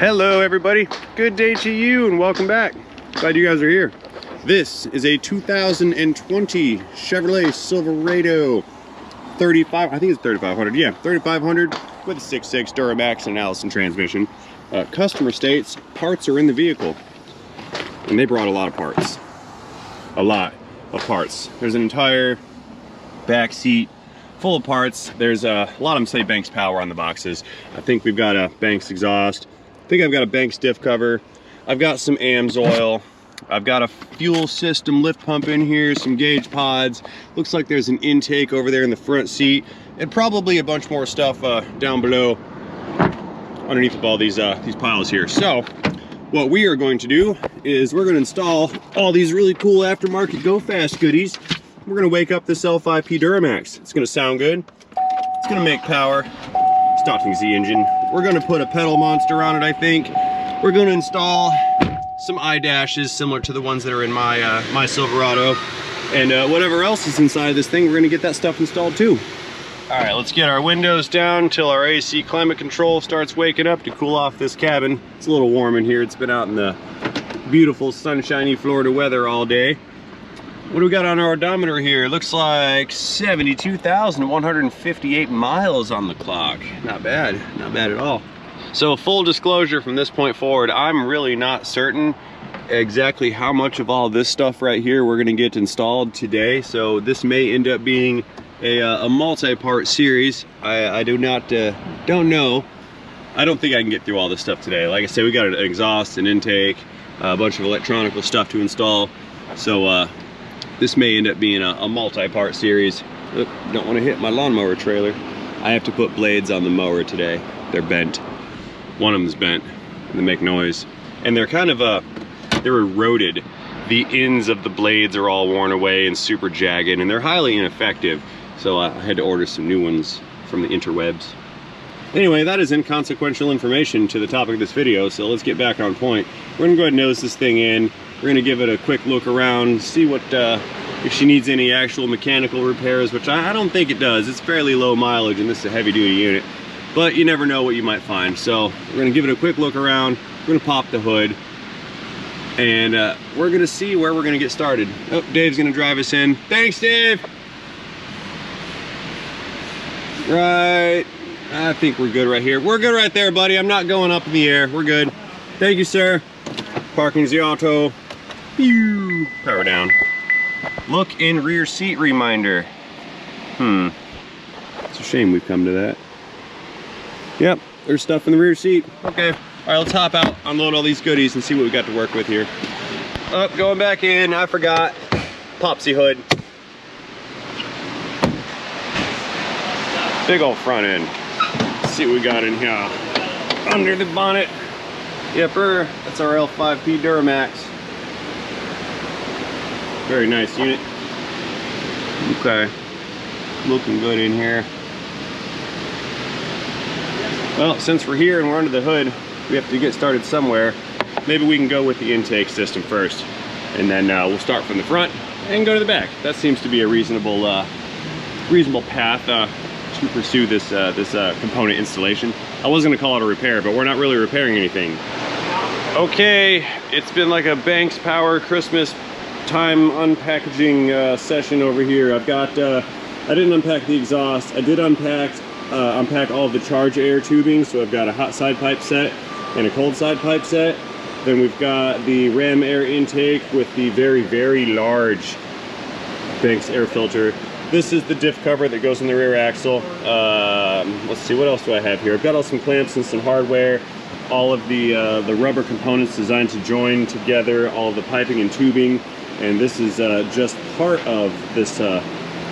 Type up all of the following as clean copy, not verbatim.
Hello everybody, good day to you and welcome back. Glad you guys are here. This is a 2020 Chevrolet Silverado 35, I think it's 3500, yeah, 3500 with a 6.6 Duramax and Allison transmission. Customer states parts are in the vehicle, and they brought a lot of parts. A lot of parts. There's an entire back seat full of parts. There's a lot of them say Banks Power on the boxes. I think we've got a Banks exhaust. I think I've got a Banks diff cover. I've got some Amsoil. I've got a fuel system lift pump in here, some gauge pods. Looks like there's an intake over there in the front seat, and probably a bunch more stuff down below underneath of all these piles here. So what we are going to do is we're going to install all these really cool aftermarket go fast goodies. We're going to wake up this L5P Duramax. It's going to sound good. It's going to make power. Starting Z engine. We're going to put a pedal monster on it, I think. We're going to install some iDashes similar to the ones that are in my my Silverado, and whatever else is inside this thing, we're going to get that stuff installed too. All right, let's get our windows down until our AC climate control starts waking up to cool off this cabin. It's a little warm in here. It's been out in the beautiful sunshiny Florida weather all day. What do we got on our odometer here? Looks like 72,158 miles on the clock. Not bad at all. So full disclosure, from this point forward, I'm really not certain exactly how much of all this stuff right here we're gonna get installed today. So this may end up being a multi-part series. I don't know. I don't think I can get through all this stuff today. Like I said, we got an exhaust, an intake, a bunch of electronical stuff to install. So this may end up being a multi-part series. Oop, don't want to hit my lawnmower trailer. I have to put blades on the mower today. They're bent. One of them's bent, and they make noise. And they're kind of, they're eroded. The ends of the blades are all worn away and super jagged, and they're highly ineffective. So I had to order some new ones from the interwebs. Anyway, that is inconsequential information to the topic of this video, so let's get back on point. We're gonna go ahead and nose this thing in. We're gonna give it a quick look around, see what if she needs any actual mechanical repairs, which I don't think it does. It's fairly low mileage, and this is a heavy duty unit, but you never know what you might find. So we're gonna give it a quick look around. We're gonna pop the hood, and we're gonna see where we're gonna get started. Oh, Dave's gonna drive us in. Thanks, Dave. Right, I think we're good right here. We're good right there, buddy. I'm not going up in the air. We're good. Thank you, sir. Parking's the auto. Pew. Power down. Look in rear seat reminder. It's a shame we've come to that. Yep, there's stuff in the rear seat. Okay, all right, let's hop out, unload all these goodies, and see what we got to work with here. Oh, going back in, I forgot. Popsy hood. Big old front end. Let's see what we got in here. Under the bonnet. Yepper, that's our L5P Duramax. Very nice unit. Okay, looking good in here. Well, since we're here and we're under the hood, we have to get started somewhere. Maybe we can go with the intake system first, and then we'll start from the front and go to the back. That seems to be a reasonable path to pursue this component installation. I was going to call it a repair, but we're not really repairing anything. Okay, it's been like a Banks Power Christmas time unpackaging session over here. I've got, I didn't unpack the exhaust. I did unpack all of the charge air tubing. So I've got a hot side pipe set and a cold side pipe set. Then we've got the ram air intake with the very, very large Banks air filter. This is the diff cover that goes in the rear axle. Let's see, what else do I have here? I've got all some clamps and some hardware. All of the rubber components designed to join together all of the piping and tubing, and this is just part of this the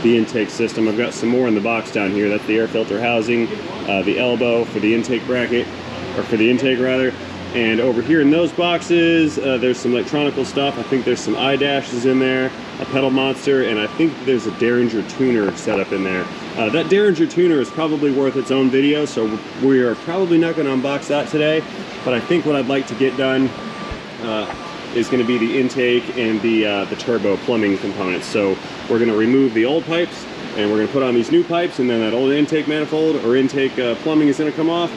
intake system. I've got some more in the box down here. That's the air filter housing, the elbow for the intake bracket, or for the intake rather. And over here in those boxes, there's some electronical stuff. I think there's some iDashes in there, a pedal monster, and I think there's a Derringer Tuner set up in there. That Derringer Tuner is probably worth its own video, so we are probably not going to unbox that today. But I think what I'd like to get done is going to be the intake and the turbo plumbing components. So we're going to remove the old pipes, and we're going to put on these new pipes, and then that old intake manifold or intake plumbing is going to come off.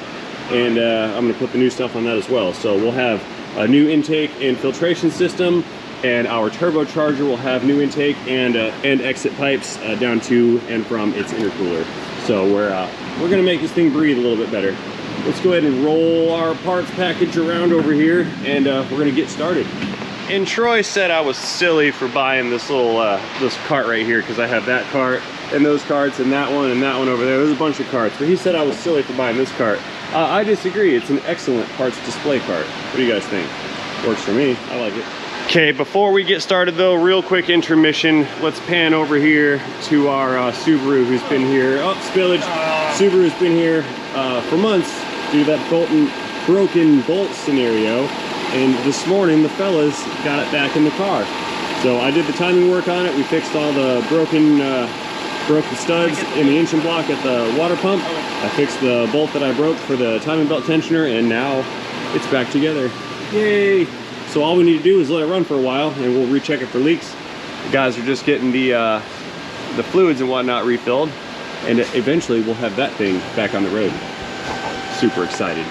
and I'm gonna put the new stuff on that as well. So we'll have a new intake and filtration system, and our turbocharger will have new intake and exit pipes down to and from its intercooler. So we're gonna make this thing breathe a little bit better. Let's go ahead and roll our parts package around over here, and we're gonna get started. And Troy said I was silly for buying this little this cart right here, because I have that cart and those carts and that one over there. There's a bunch of carts, but he said I was silly for buying this cart. I disagree. It's an excellent parts display cart. What do you guys think? Works for me. I like it. Okay, before we get started though, real quick intermission. Let's pan over here to our Subaru, who's been here. Oh, spillage. Subaru's been here for months due to that broken bolt scenario. And this morning, the fellas got it back in the car. So I did the timing work on it. We fixed all the broken studs in the engine block at the water pump. I fixed the bolt that I broke for the timing belt tensioner, and now it's back together. Yay! So all we need to do is let it run for a while, and we'll recheck it for leaks. The guys are just getting the fluids and whatnot refilled, and eventually we'll have that thing back on the road. Super excited.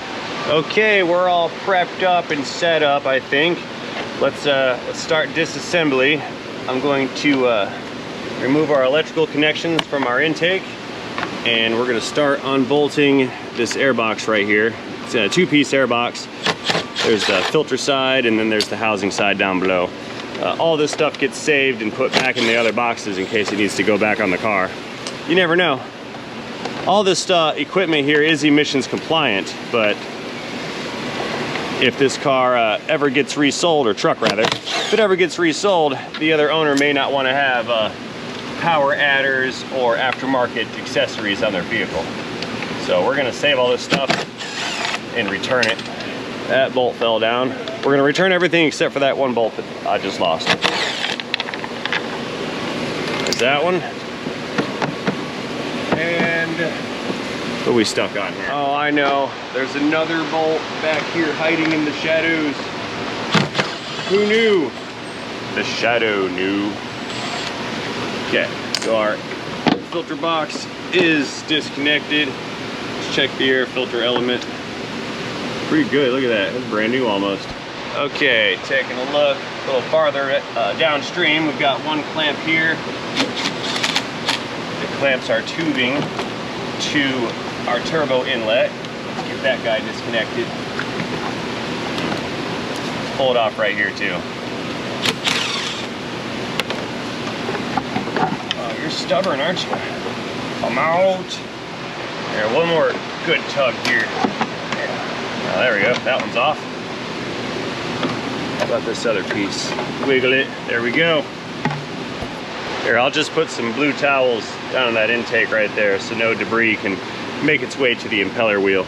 Okay, we're all prepped up and set up, I think. Let's start disassembly. I'm going to remove our electrical connections from our intake, and we're gonna start unbolting this air box right here. It's a two-piece air box. There's the filter side, and then there's the housing side down below. All this stuff gets saved and put back in the other boxes in case it needs to go back on the car. You never know. All this equipment here is emissions compliant, but if this car ever gets resold, or truck rather, if it ever gets resold, the other owner may not want to have power adders or aftermarket accessories on their vehicle. So we're gonna save all this stuff and return it. That bolt fell down. We're gonna return everything except for that one bolt that I just lost. There's that one. And what are we stuck on here? Oh, I know. There's another bolt back here hiding in the shadows. Who knew? The shadow knew. Okay, so our filter box is disconnected. Let's check the air filter element. Pretty good, look at that. That's brand new almost. Okay, taking a look a little farther downstream, we've got one clamp here. It clamps our tubing to our turbo inlet. Let's get that guy disconnected. Let's pull it off right here too. Oh, you're stubborn, aren't you? I'm out. Here, one more good tug here. Oh, there we go, that one's off. How about this other piece? Wiggle it, there we go. Here, I'll just put some blue towels down on that intake right there so no debris can make its way to the impeller wheel.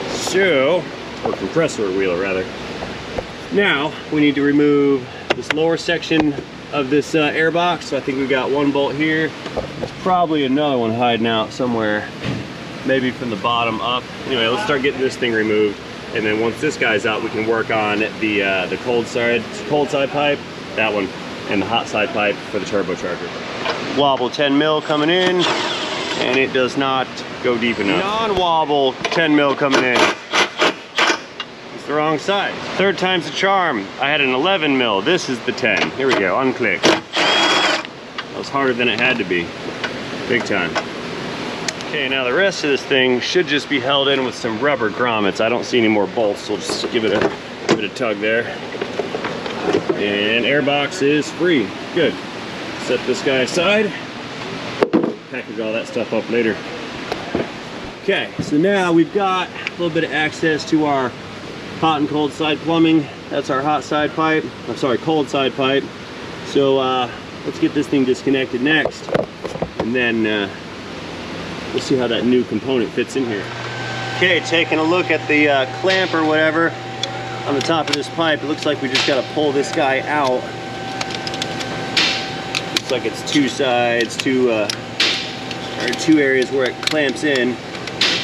So, or compressor wheel rather. Now, we need to remove this lower section of this air box. So I think we've got one bolt here. There's probably another one hiding out somewhere, maybe from the bottom up. Anyway, let's start getting this thing removed. And then once this guy's out, we can work on the cold side pipe, that one, and the hot side pipe for the turbocharger. Wobble 10 mil coming in, and it does not go deep enough. Non-wobble 10 mil coming in. It's the wrong size. Third time's the charm. I had an 11 mil. This is the 10. Here we go, unclick. That was harder than it had to be. Big time. Okay, now the rest of this thing should just be held in with some rubber grommets. I don't see any more bolts, so we'll just give it a tug there. And airbox is free. Good. Set this guy aside. Package all that stuff up later. Okay, so now we've got a little bit of access to our hot and cold side plumbing. That's our hot side pipe. I'm sorry, cold side pipe. So let's get this thing disconnected next, and then we'll see how that new component fits in here. Okay, taking a look at the clamp or whatever on the top of this pipe. It looks like we just got to pull this guy out. Looks like it's two sides, two areas where it clamps in.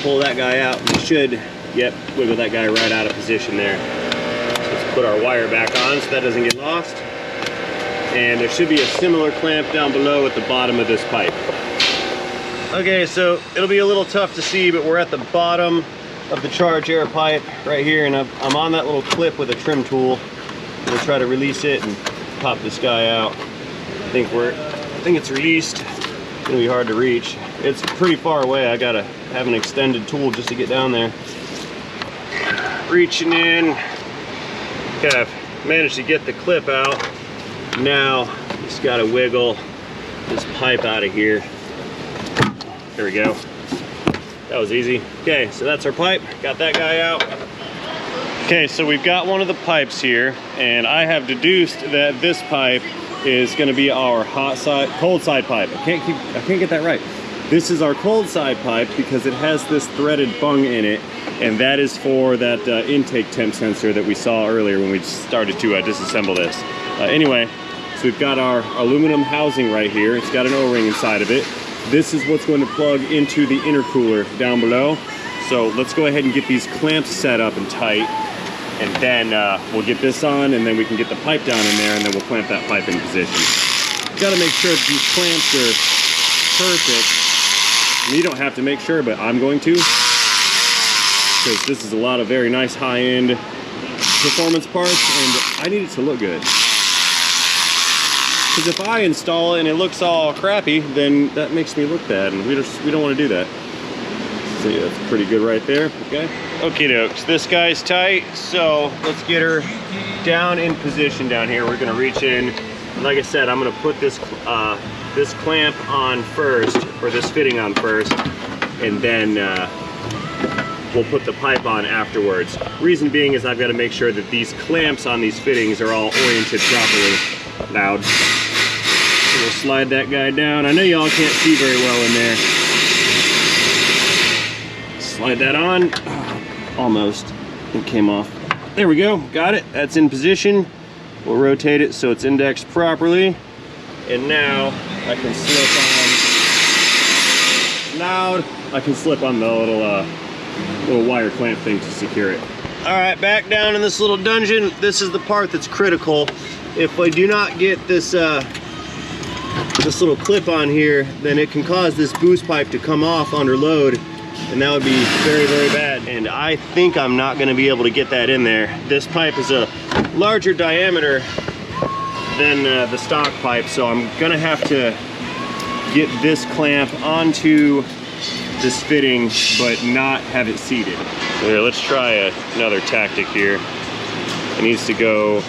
Pull that guy out. We should, yep, wiggle that guy right out of position there. So let's put our wire back on so that doesn't get lost. And there should be a similar clamp down below at the bottom of this pipe. Okay, so it'll be a little tough to see, but we're at the bottom of the charge air pipe right here, and I'm on that little clip with a trim tool. I'm gonna try to release it and pop this guy out. I think it's released. It's gonna be hard to reach. It's pretty far away. I gotta have an extended tool just to get down there. Reaching in. Okay, I've managed to get the clip out. Now, just gotta wiggle this pipe out of here. There we go. That was easy. Okay, so that's our pipe. Got that guy out. Okay, so we've got one of the pipes here, and I have deduced that this pipe is going to be our cold side pipe. I can't get that right. This is our cold side pipe because it has this threaded bung in it, and that is for that intake temp sensor that we saw earlier when we started to disassemble this. Anyway, so we've got our aluminum housing right here. It's got an O-ring inside of it. This is what's going to plug into the intercooler down below. So let's go ahead and get these clamps set up and tight, and then we'll get this on, and then we can get the pipe down in there, and then we'll clamp that pipe in position. You gotta make sure that these clamps are perfect. And you don't have to make sure, but I'm going to, because this is a lot of very nice high-end performance parts, and I need it to look good. Because if I install it and it looks all crappy, then that makes me look bad, and we don't want to do that. So yeah, that's pretty good right there. Okay. Okie dokes. This guy's tight, so let's get her down in position down here. We're gonna reach in. Like I said, I'm gonna put this this clamp on first, or this fitting on first, and then we'll put the pipe on afterwards. Reason being is I've got to make sure that these clamps on these fittings are all oriented properly. Loud. So we'll slide that guy down. I know y'all can't see very well in there. Slide that on. Almost. It came off. There we go. Got it. That's in position. We'll rotate it so it's indexed properly. And now I can slip on. Loud. I can slip on the little wire clamp thing to secure it. All right, back down in this little dungeon. This is the part that's critical. If I do not get this this little clip on here, then it can cause this boost pipe to come off under load, and that would be very, very bad. And I think I'm not going to be able to get that in there. This pipe is a larger diameter than the stock pipe, so I'm going to have to get this clamp onto this fitting, but not have it seated. So here, let's try another tactic here. It needs to go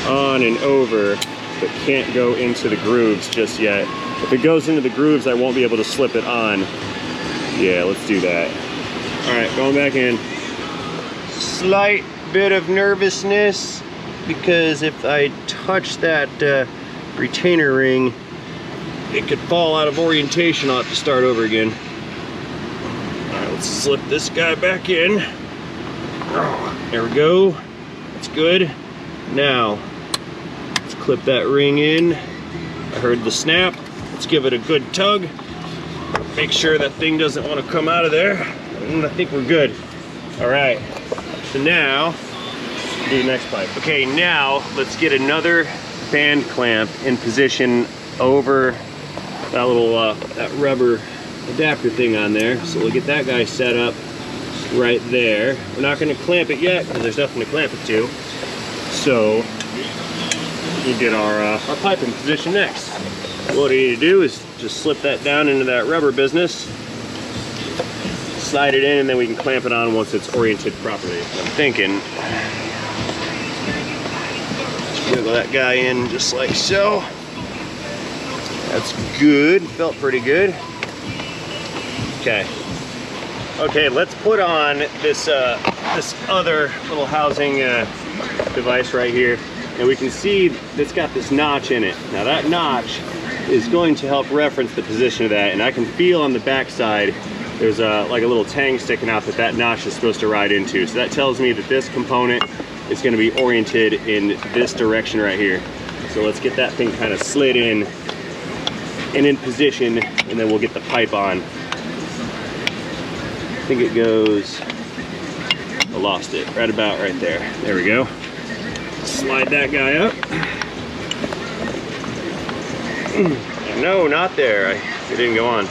on and over, but can't go into the grooves just yet. If it goes into the grooves, I won't be able to slip it on. Yeah, let's do that. All right, going back in. Slight bit of nervousness, because if I touch that retainer ring, it could fall out of orientation. I'll have to start over again. All right, let's slip this guy back in. There we go. That's good. Now, let's clip that ring in. I heard the snap. Let's give it a good tug. Make sure that thing doesn't want to come out of there. And I think we're good. All right. So now, do the next pipe. Okay, now let's get another band clamp in position over that little that rubber adapter thing on there. So we'll get that guy set up right there. We're not going to clamp it yet because there's nothing to clamp it to. So we'll get our pipe in position next. What you need to do is just slip that down into that rubber business, slide it in, and then we can clamp it on once it's oriented properly. I'm thinking, just wiggle that guy in just like so. That's good. Felt pretty good. Okay. Okay, let's put on this this other little housing device right here, and we can see it's got this notch in it. Now that notch is going to help reference the position of that, and I can feel on the back side there's like a little tang sticking out that notch is supposed to ride into. So that tells me that this component is going to be oriented in this direction right here. So let's get that thing kind of slid in and in position, and then we'll get the pipe on. I think it goes, I lost it, right about right there. There we go. Slide that guy up. No, not there. It didn't go on.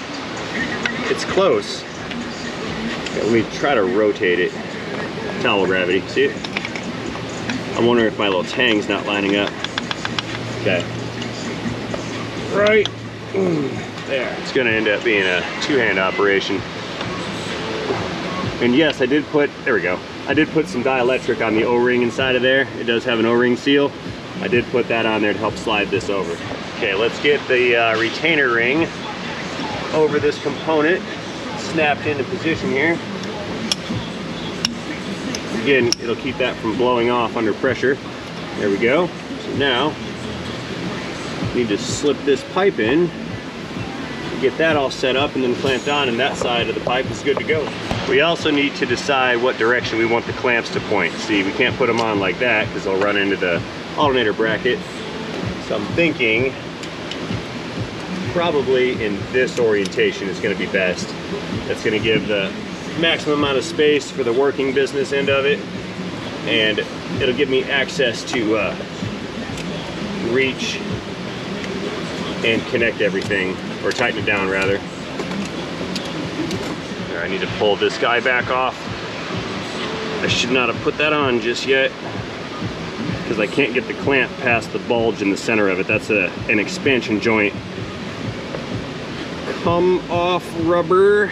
It's close. Let me try to rotate it. Towel gravity, see it? I'm wondering if my little tang's not lining up. Okay. Right there. It's gonna end up being a two-hand operation. And yes, I did put, there we go. I did put some dielectric on the O-ring inside of there. It does have an O-ring seal. I did put that on there to help slide this over. Okay, let's get the retainer ring over this component, snapped into position here. Again, it'll keep that from blowing off under pressure. There we go. So now, need to slip this pipe in, get that all set up and then clamped on, and that side of the pipe is good to go. We also need to decide what direction we want the clamps to point. See, we can't put them on like that because they'll run into the alternator bracket. So I'm thinking probably in this orientation is going to be best. That's going to give the maximum amount of space for the working business end of it, and it'll give me access to reach and connect everything, or tighten it down rather. There, I need to pull this guy back off. I should not have put that on just yet because I can't get the clamp past the bulge in the center of it. That's an expansion joint. Come off, rubber.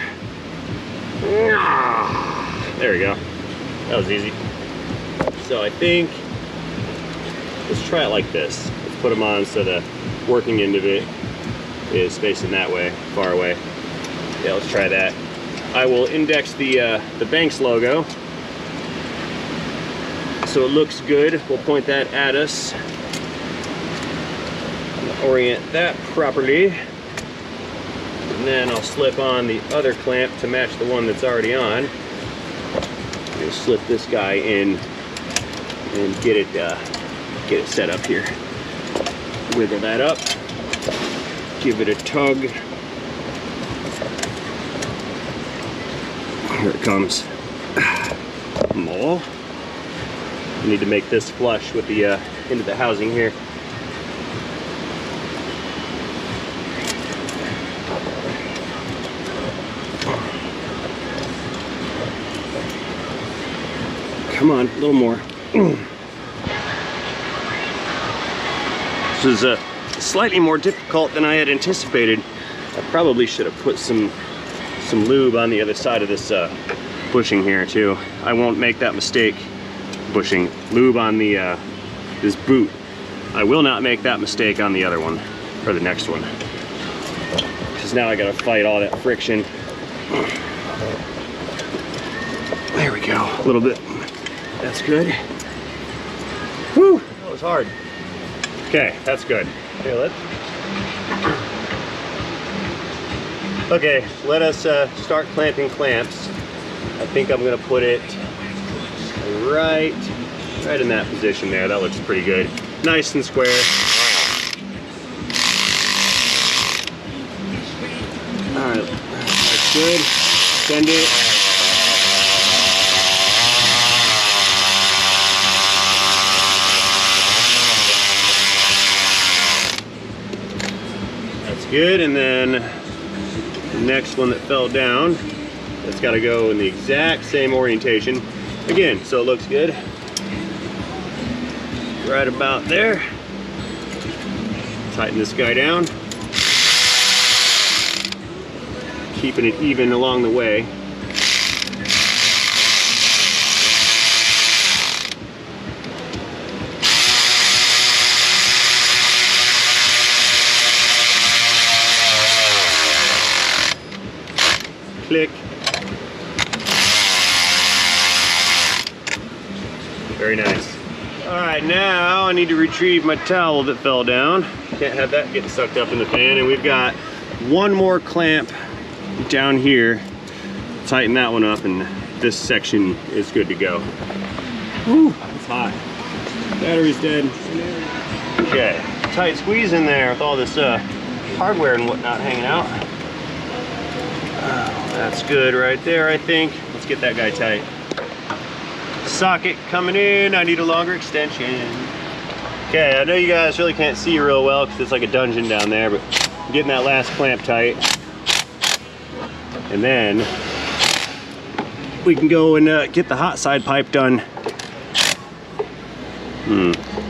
There we go. That was easy. So I think, let's try it like this. Let's put them on so the working end of it is facing that way, far away. Yeah, let's try that. I will index the Banks logo so it looks good. We'll point that at us. Orient that properly. And then I'll slip on the other clamp to match the one that's already on. Just slip this guy in and get it set up here. Wiggle that up, give it a tug. Here it comes. More. I need to make this flush with the into the housing here. Come on, a little more. This is slightly more difficult than I had anticipated. I probably should have put some lube on the other side of this bushing here too. I won't make that mistake. Bushing lube on the this boot. I will not make that mistake on the other one or the next one, because now I gotta fight all that friction. There we go. A little bit. That's good. Whew, that was hard. Okay, that's good. Okay, let us start clamping clamps. I think I'm gonna put it right in that position there. That looks pretty good. Nice and square. All right, that's good. Send it. Good, and then the next one that fell down, that's got to go in the exact same orientation again, so it looks good. Right about there. Tighten this guy down, keeping it even along the way. Click. Very nice. All right, now I need to retrieve my towel that fell down. Can't have that getting sucked up in the fan. And we've got one more clamp down here. Tighten that one up, and this section is good to go. Whew, it's hot. Battery's dead. Okay, tight squeeze in there with all this hardware and whatnot hanging out. That's good right there, I think. Let's get that guy tight. Socket coming in. I need a longer extension. Okay, I know you guys really can't see real well because it's like a dungeon down there, but I'm getting that last clamp tight. And then we can go and get the hot side pipe done.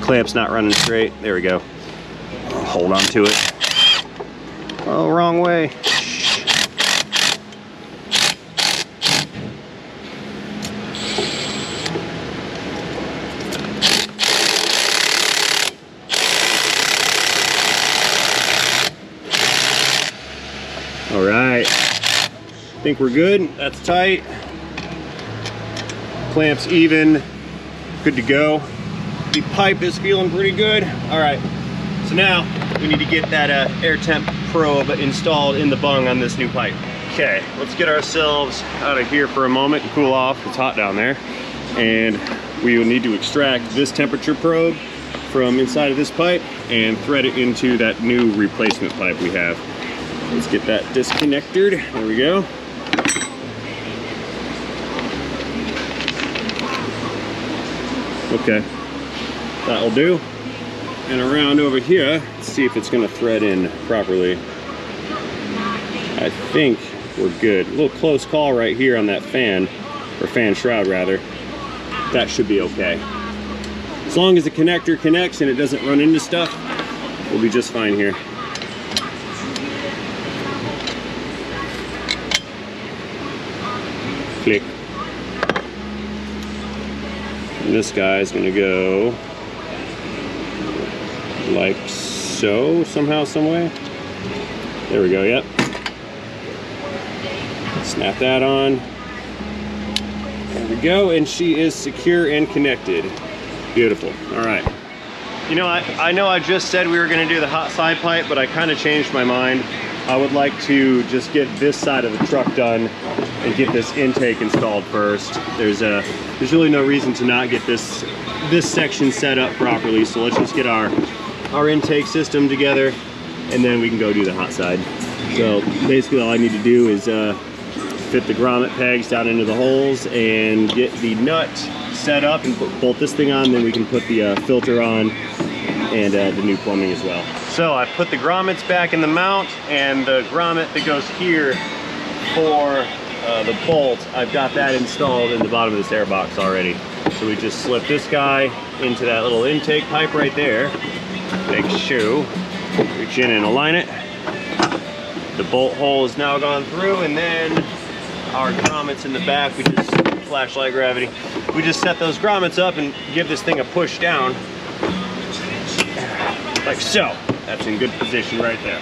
Clamp's not running straight. There we go. I'll hold on to it. Oh, wrong way. All right, I think we're good. That's tight. Clamp's even, good to go. The pipe is feeling pretty good. All right, so now we need to get that air temp probe installed in the bung on this new pipe. Okay, let's get ourselves out of here for a moment and cool off. It's hot down there. And we will need to extract this temperature probe from inside of this pipe and thread it into that new replacement pipe we have. Let's get that disconnected. There we go. Okay, that'll do. And around over here, let's see if it's gonna thread in properly. I think we're good. A little close call right here on that fan, or fan shroud rather. That should be okay. As long as the connector connects and it doesn't run into stuff, we'll be just fine here. Click. And this guy's gonna go like so, somehow, some way. There we go, yep. Snap that on. There we go, and she is secure and connected. Beautiful, all right. You know, I know I just said we were gonna do the hot side pipe, but I kind of changed my mind. I would like to just get this side of the truck done and get this intake installed first. There's really no reason to not get this section set up properly. So let's just get our intake system together, and then we can go do the hot side. So basically all I need to do is fit the grommet pegs down into the holes and get the nut set up and bolt this thing on. Then we can put the filter on and the new plumbing as well. So I put the grommets back in the mount, and the grommet that goes here for the bolt, I've got that installed in the bottom of this air box already. So we just slip this guy into that little intake pipe right there. Make sure, reach in and align it. The bolt hole is now gone through, and then our grommets in the back, we just, flashlight gravity, we just set those grommets up and give this thing a push down, like so. That's in good position right there.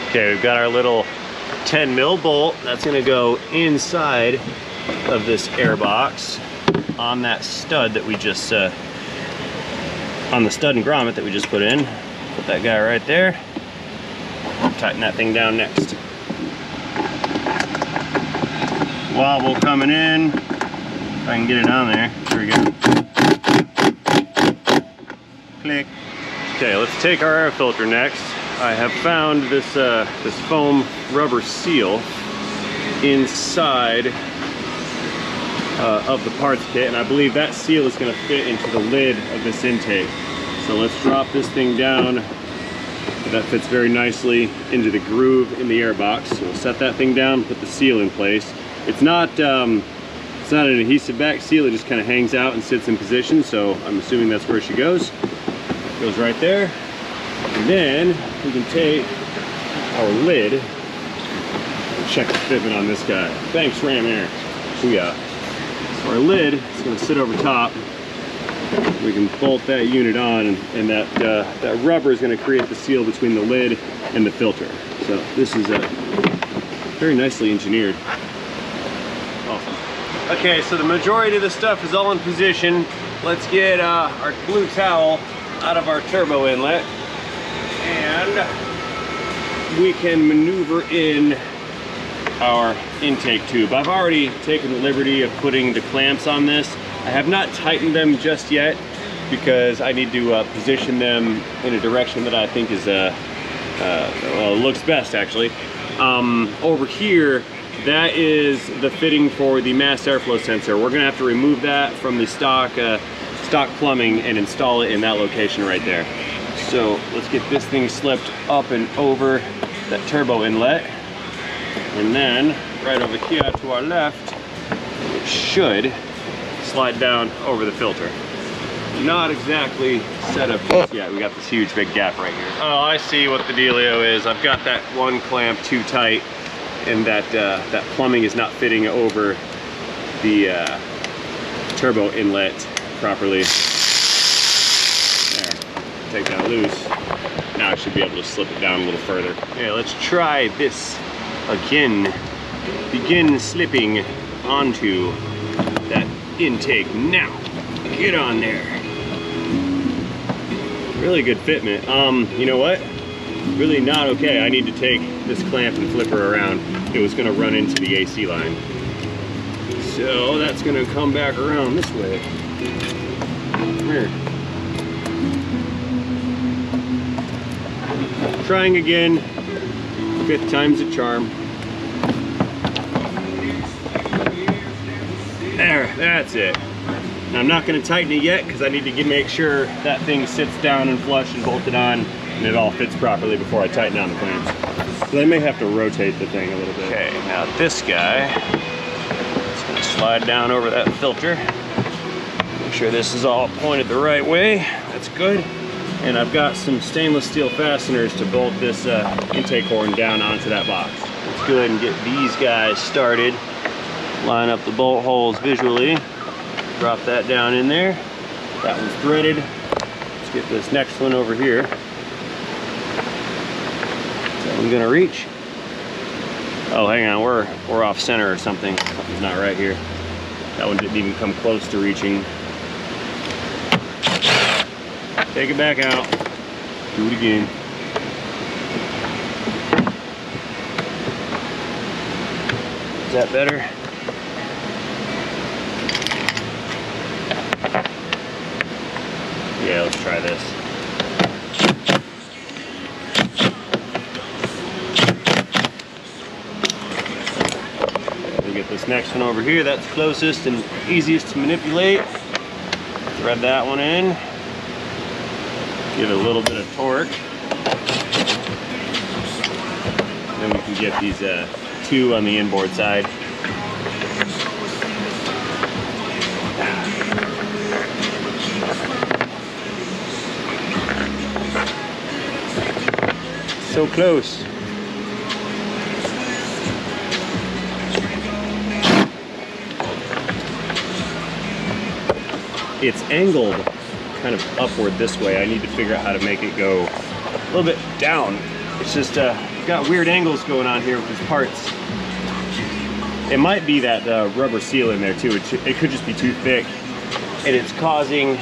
Okay, we've got our little 10 mil bolt that's gonna go inside of this air box on that stud that we just on the stud and grommet that we just put in. Put that guy right there. Tighten that thing down next. Wobble coming in. If I can get it on there. There we go. Click. Okay, let's take our air filter next. I have found this this foam rubber seal inside of the parts kit, and I believe that seal is going to fit into the lid of this intake. So let's drop this thing down. That fits very nicely into the groove in the air box. So we'll set that thing down, put the seal in place. It's not an adhesive back seal, it just kind of hangs out and sits in position, so I'm assuming that's where she goes. Goes right there. And then we can take our lid and check the fitment on this guy. Banks Ram Air. Booyah. So our lid is going to sit over top. We can bolt that unit on, and that rubber is going to create the seal between the lid and the filter. So this is very nicely engineered. Awesome. Okay, so the majority of the stuff is all in position. Let's get our blue towel out of our turbo inlet, and we can maneuver in our intake tube. I've already taken the liberty of putting the clamps on this. I have not tightened them just yet because I need to position them in a direction that I think is well, looks best actually. Over here, that is the fitting for the mass airflow sensor. We're gonna have to remove that from the stock plumbing and install it in that location right there. So let's get this thing slipped up and over that turbo inlet. And then right over here to our left, make should slide down over the filter. Not exactly set up just yet. We got this huge big gap right here. Oh, I see what the dealio is. I've got that one clamp too tight, and that plumbing is not fitting over the turbo inlet properly. There, take that loose. Now I should be able to slip it down a little further. Okay, let's try this again. Begin slipping onto that intake now. Get on there. Really good fitment. You know what? Really not okay. I need to take this clamp and flip her around. It was gonna run into the AC line. So that's gonna come back around this way. Here. Trying again. 5th time's a charm. There, that's it. Now, I'm not going to tighten it yet because I need to make sure that thing sits down and flush and bolted on and it all fits properly before I tighten down the clamps. So I may have to rotate the thing a little bit. Okay, now this guy is going to slide down over that filter. Make sure this is all pointed the right way. That's good. And I've got some stainless steel fasteners to bolt this intake horn down onto that box. Let's go ahead and get these guys started. Line up the bolt holes visually. Drop that down in there. That one's threaded. Let's get this next one over here. Is that one gonna reach? Oh, hang on, we're off center or something. Something's not right here. That one didn't even come close to reaching. Take it back out. Do it again. Is that better? Yeah, let's try this. We'll get this next one over here. That's closest and easiest to manipulate. Thread that one in. Give it a little bit of torque. Then we can get these two on the inboard side. So close. It's angled kind of upward this way. I need to figure out how to make it go a little bit down. It's just got weird angles going on here with these parts. It might be that rubber seal in there too. It could just be too thick, and it's causing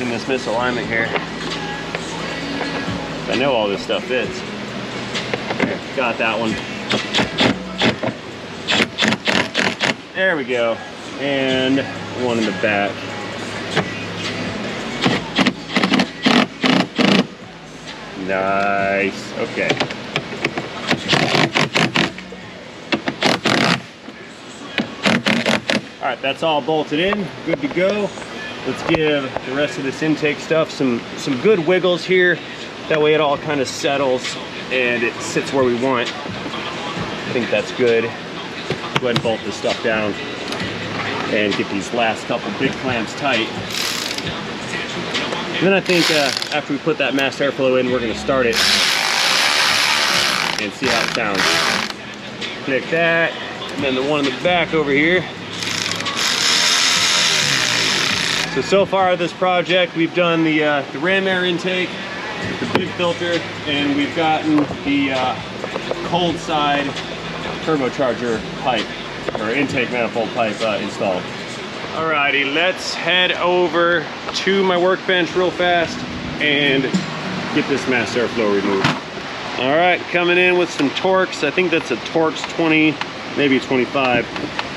this misalignment here. I know all this stuff fits. There, got that one. There we go. And one in the back. Nice. Okay. All right, that's all bolted in. Good to go. Let's give the rest of this intake stuff some good wiggles here. That way it all kind of settles and it sits where we want. I think that's good. Go ahead and bolt this stuff down and get these last couple big clamps tight. And then I think after we put that mass airflow in, we're going to start it and see how it sounds. Click that, and then the one in the back over here. So far this project, we've done the ram air intake, the big filter, and we've gotten the cold side turbocharger pipe, or intake manifold pipe installed. Alrighty, let's head over to my workbench real fast and get this mass airflow removed. Alright, coming in with some Torx. I think that's a Torx 20, maybe 25.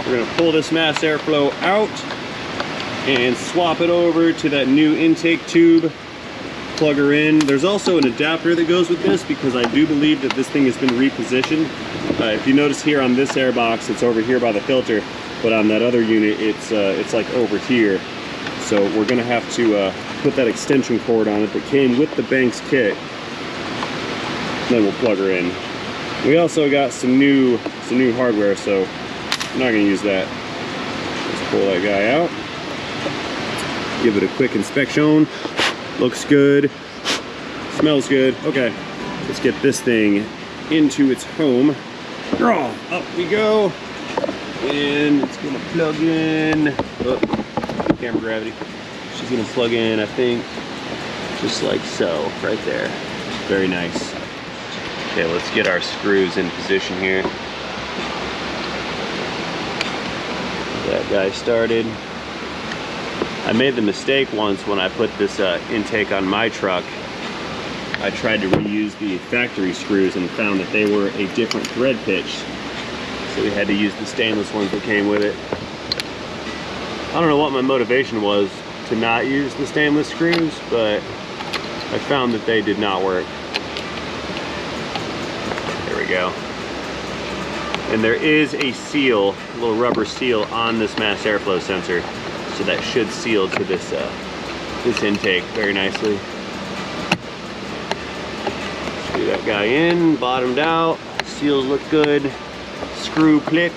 We're gonna pull this mass airflow out and swap it over to that new intake tube, plug her in. There's also an adapter that goes with this because I do believe that this thing has been repositioned. If you notice here on this air box, it's over here by the filter, but on that other unit, it's like over here. So we're gonna have to put that extension cord on it that came with the Banks kit. Then we'll plug her in. We also got some new hardware, so I'm not gonna use that. Let's pull that guy out. Give it a quick inspection. Looks good. Smells good. Okay, let's get this thing into its home. Oh, up we go. And it's gonna plug in. Oh, camera gravity. She's gonna plug in, I think, just like so, right there. Very nice. Okay, let's get our screws in position here. That guy started. I made the mistake once when I put this intake on my truck. I tried to reuse the factory screws and found that they were a different thread pitch. So we had to use the stainless ones that came with it. I don't know what my motivation was to not use the stainless screws, but I found that they did not work. There we go. And there is a seal, a little rubber seal on this mass airflow sensor. So that should seal to this, this intake very nicely. Screw that guy in, bottomed out, seals look good. Screw click,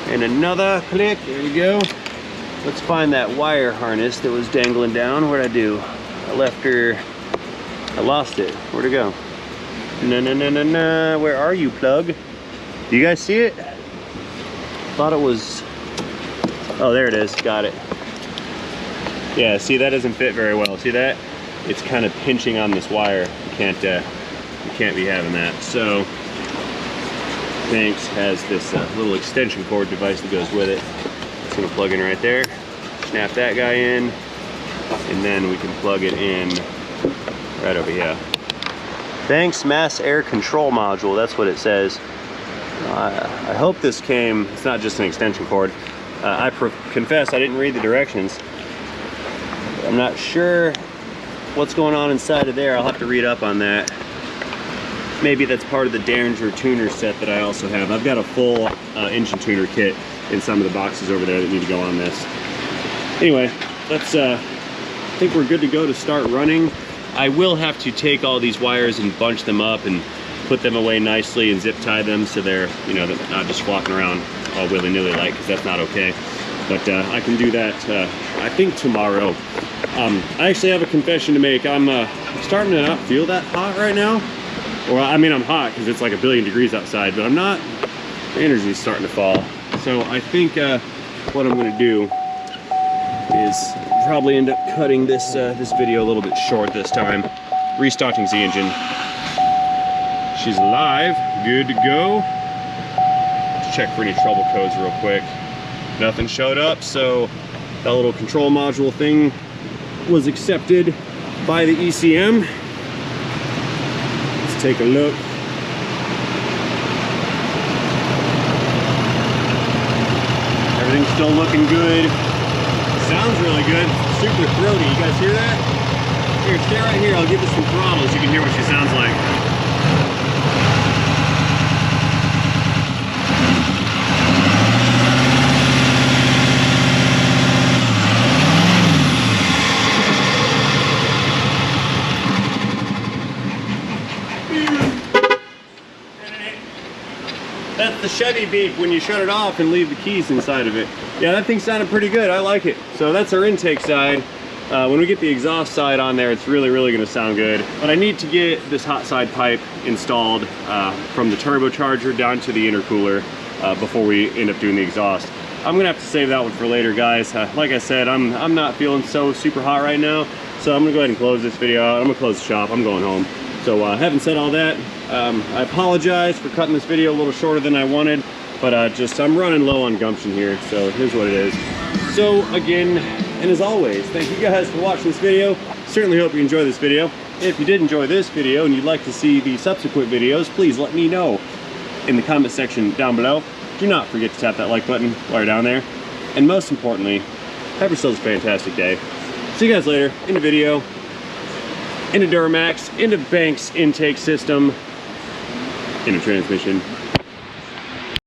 and another click, there we go. Let's find that wire harness that was dangling down. What'd I do? I left her, I lost it. Where'd it go? No, where are you, plug? Do you guys see it? Thought it was, oh, there it is, got it. Yeah, see, that doesn't fit very well. See that? It's kind of pinching on this wire. You can't be having that. So, Banks has this little extension cord device that goes with it. It's gonna plug in right there. Snap that guy in, and then we can plug it in right over here. Banks Mass Air Control Module, that's what it says. I hope this came, it's not just an extension cord. I confess I didn't read the directions. I'm not sure what's going on inside of there. I'll have to read up on that. Maybe that's part of the Derringer Tuner set that I also have. I've got a full engine tuner kit in some of the boxes over there that need to go on this. Anyway, let's, I think we're good to go to start running. I will have to take all these wires and bunch them up and put them away nicely and zip tie them so they're, you know, they're not just walking around all willy-nilly like, because that's not okay. But I can do that, I think tomorrow. I actually have a confession to make. I'm starting to not feel that hot right now. Or, I mean, I'm hot because it's like 1 billion degrees outside, but I'm not, the energy's starting to fall. So I think what I'm gonna do is probably end up cutting this this video a little bit short this time. Restarting the engine. She's alive, good to go. Let's check for any trouble codes real quick. Nothing showed up, so that little control module thing was accepted by the ECM. Let's take a look. Everything's still looking good. Sounds really good. Super throaty. You guys hear that? Here, stay right here. I'll give this some throttle so you can hear what she sounds like. That's the Chevy beep when you shut it off and leave the keys inside of it. Yeah, that thing sounded pretty good. I like it. So that's our intake side. When we get the exhaust side on there, it's really going to sound good. But I need to get this hot side pipe installed from the turbocharger down to the intercooler before we end up doing the exhaust. I'm gonna have to save that one for later, guys. Like I said, I'm not feeling so super hot right now, so I'm gonna go ahead and close this video out. I'm gonna close the shop. I'm going home. So having said all that, I apologize for cutting this video a little shorter than I wanted, but I'm running low on gumption here, so here's what it is. So again, and as always, thank you guys for watching this video. Certainly hope you enjoyed this video. If you did enjoy this video and you'd like to see the subsequent videos, please let me know in the comment section down below. Do not forget to tap that like button while you're down there. And most importantly, have yourselves a fantastic day. See you guys later in the video, in the Duramax, in the Banks intake system, in the transmission.